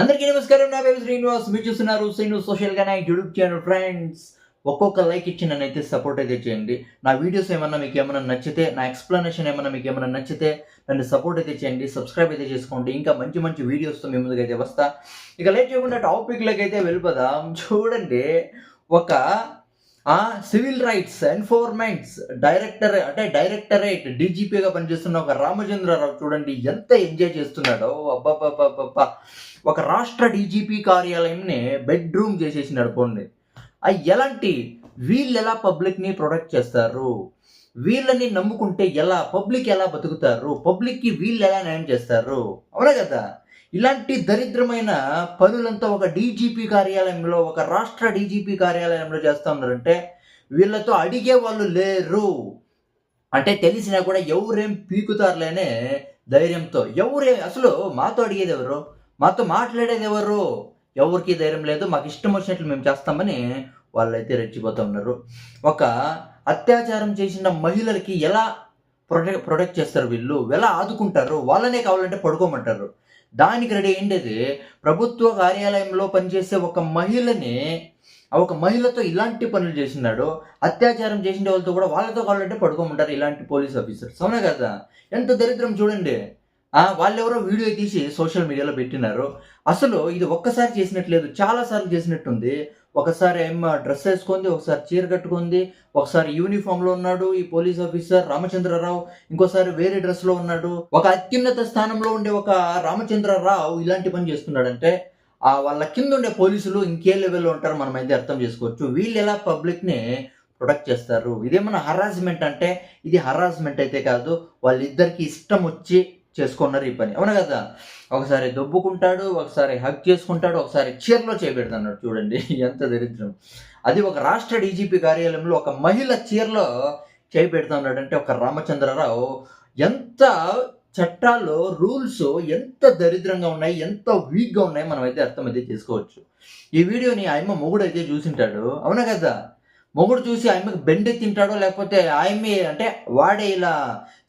అందరికీ నమస్కారం. నా పేరు శ్రీనివాస్. మీరు చూస్తున్నారు శ్రీనివాస్ సోషల్ గా యూట్యూబ్ ఛానల్. ఫ్రెండ్స్, ఒక్కొక్క లైక్ ఇచ్చి నన్నైతే సపోర్ట్ అయితే చేయండి. నా వీడియోస్ ఏమన్నా మీకు ఏమైనా నచ్చితే, నా ఎక్స్ప్లెనేషన్ ఏమన్నా మీకు ఏమైనా నచ్చితే నన్ను సపోర్ట్ అయితే చేయండి, సబ్స్క్రైబ్ అయితే చేసుకోండి. ఇంకా మంచి మంచి వీడియోస్తో మీ ముందుకైతే వస్తా. ఇక లేట్ చేయకుండా టాపిక్లోకి అయితే వెళ్ళిపోదాం. చూడండి, ఒక సివిల్ రైట్స్ ఎన్ఫోర్స్మెంట్స్ డైరెక్టరేట్ డీజీపీగా పనిచేస్తున్న ఒక రామచంద్రరావు చూడండి ఎంత ఎంజాయ్ చేస్తున్నాడో. అబ్బాబ్బాబ్బా, ఒక రాష్ట్ర డీజీపీ కార్యాలయంని బెడ్రూమ్ చేసేసినాడు. పోండి, ఎలాంటి వీళ్ళు ఎలా పబ్లిక్ని ప్రొటెక్ట్ చేస్తారు, వీళ్ళని నమ్ముకుంటే ఎలా పబ్లిక్ ఎలా బతుకుతారు, పబ్లిక్కి వీళ్ళు ఎలా న్యాయం చేస్తారు, అవునా కదా? ఇలాంటి దరిద్రమైన పనులంతా ఒక డీజీపీ కార్యాలయంలో, ఒక రాష్ట్ర డీజీపీ కార్యాలయంలో చేస్తూ ఉన్నారంటే వీళ్ళతో అడిగే వాళ్ళు లేరు. అంటే తెలిసినా కూడా ఎవరేం పీకుతారులేనే ధైర్యంతో. అసలు మాతో అడిగేది ఎవరు, మాతో మాట్లాడేది ఎవరు? ఎవరికి ధైర్యం లేదు. మాకు ఇష్టం వచ్చినట్లు మేము చేస్తామని వాళ్ళైతే రెచ్చిపోతూ ఉన్నారు. ఒక అత్యాచారం చేసిన మహిళలకి ఎలా ప్రొటెక్ట్ చేస్తారు వీళ్ళు, ఎలా ఆదుకుంటారు? వాళ్ళనే కావాలంటే పడుకోమంటారు. దానికి రెడీ అయ్యేది ప్రభుత్వ కార్యాలయంలో పనిచేసే ఒక మహిళతో ఇలాంటి పనులు చేసినాడు. అత్యాచారం చేసిన వాళ్ళతో కూడా వాళ్ళతో కావాలంటే పడుకోమంటారు ఇలాంటి పోలీస్ ఆఫీసర్స్, అవునా కదా? ఎంత దరిద్రం చూడండి. వాళ్ళెవరో వీడియో తీసి సోషల్ మీడియాలో పెట్టినారు. అసలు ఇది ఒక్కసారి చేసినట్లేదు, చాలా సార్లు చేసినట్టుంది. ఒకసారి ఏమో డ్రెస్ వేసుకుంది, ఒకసారి చీర కట్టుకుంది, ఒకసారి యూనిఫామ్లో ఉన్నాడు ఈ పోలీస్ ఆఫీసర్ రామచంద్రరావు, ఇంకోసారి వేరే డ్రెస్లో ఉన్నాడు. ఒక అత్యున్నత స్థానంలో ఉండే ఒక రామచంద్రరావు ఇలాంటి పని చేస్తున్నాడంటే వాళ్ళ కింద ఉండే పోలీసులు ఇంకే లెవెల్లో ఉంటారో మనం అయితే అర్థం చేసుకోవచ్చు. వీళ్ళు ఎలా పబ్లిక్ని ప్రొటెక్ట్ చేస్తారు? ఇదేమన్నా హరాస్మెంట్ అంటే ఇది హరాస్మెంట్ అయితే కాదు. వాళ్ళిద్దరికి ఇష్టం వచ్చి చేసుకున్నారు ఈ పని, అవునా కదా? ఒకసారి దొబ్బుకుంటాడు, ఒకసారి హగ్ చేసుకుంటాడు, ఒకసారి చీరలో చేపెడతాడు. చూడండి ఎంత దరిద్రం. అది ఒక రాష్ట్ర డీజీపీ కార్యాలయంలో ఒక మహిళ చీరలో చేపెడతా ఉన్నాడంటే ఒక రామచంద్రరావు ఎంత చట్టాల్లో రూల్స్ ఎంత దరిద్రంగా ఉన్నాయి, ఎంత వీక్గా ఉన్నాయి మనం అయితే అర్థమైతే చేసుకోవచ్చు. ఈ వీడియోని ఆయమ్మ మొగుడు అయితే చూసింటాడు, అవునా కదా? మొగుడు చూసి ఆయమ్మకి బెండె తింటాడో లేకపోతే ఆయమ్మే అంటే వాడే ఇలా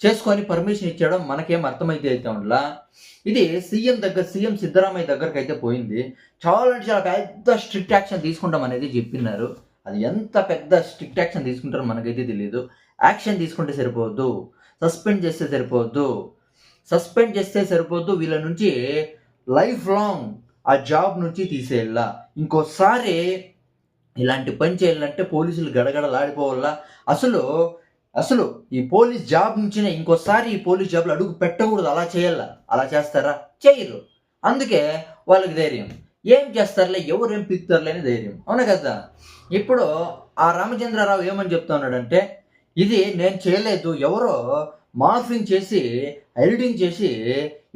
చేసుకొని పర్మిషన్ ఇచ్చాడో మనకేం అర్థమైతే అయితే ఉండలా. ఇది సీఎం సిద్ధరామయ్య దగ్గరకు అయితే పోయింది. చాలా అంటే చాలా పెద్ద స్ట్రిక్ట్ యాక్షన్ తీసుకుంటాం అనేది చెప్పినారు. అది ఎంత పెద్ద స్ట్రిక్ట్ యాక్షన్ తీసుకుంటారో మనకైతే తెలియదు. యాక్షన్ తీసుకుంటే సరిపోవద్దు, సస్పెండ్ చేస్తే సరిపోద్దు. వీళ్ళ నుంచి లైఫ్ లాంగ్ ఆ జాబ్ నుంచి తీసేయాల. ఇంకోసారి ఇలాంటి పని చేయాలంటే పోలీసులు గడగడలాడిపోవాలా. అసలు ఈ పోలీస్ జాబ్ నుంచినే ఇంకోసారి ఈ పోలీస్ జాబ్లో అడుగు పెట్టకూడదు. అలా చేయాలా? అలా చేస్తారా? చేయరు. అందుకే వాళ్ళకి ధైర్యం. ఏం చేస్తారులే, ఎవరేం పీకుతారులే అని ధైర్యం, అవునా కదా? ఇప్పుడు ఆ రామచంద్రరావు ఏమని చెప్తా ఉన్నాడంటే, ఇది నేను చేయలేదు, ఎవరో మార్ఫింగ్ చేసి ఎడిటింగ్ చేసి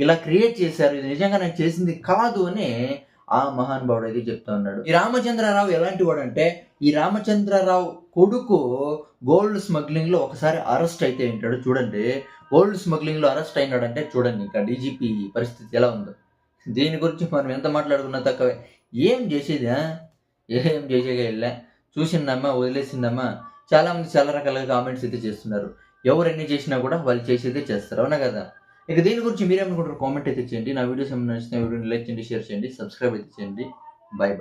ఇలా క్రియేట్ చేశారు, ఇది నిజంగా నేను చేసింది కాదు అని ఆ మహానుభావుడు అయితే చెప్తా ఉన్నాడు. ఈ రామచంద్రరావు ఎలాంటి వాడు అంటే, ఈ రామచంద్రరావు కొడుకు గోల్డ్ స్మగ్లింగ్ లో ఒకసారి అరెస్ట్ అయితే ఉంటాడు. చూడండి, గోల్డ్ స్మగ్లింగ్ లో అరెస్ట్ అయినాడంటే చూడండి ఇక డీజీపీ పరిస్థితి ఎలా ఉందో. దీని గురించి మనం ఎంత మాట్లాడుకున్నా తక్కువే. ఏం చేసేది, ఏం చేసేగా వెళ్ళా, చూసిందమ్మా వదిలేసిందమ్మా. చాలా మంది చాలా రకాలుగా కామెంట్స్ అయితే చేస్తున్నారు. ఎవరు ఎన్ని చేసినా కూడా వాళ్ళు చేసేదే చేస్తారు, అవునా కదా? ఇక దీని గురించి మీరేమనుకుంటారు కామెంట్ అయితే చేయండి. నా వీడియోస్ ఏమైనా నచ్చితే వీడియోని లైక్ చేయండి, షేర్ చేయండి, సబ్స్క్రైబ్ అయితే చేయండి. బై.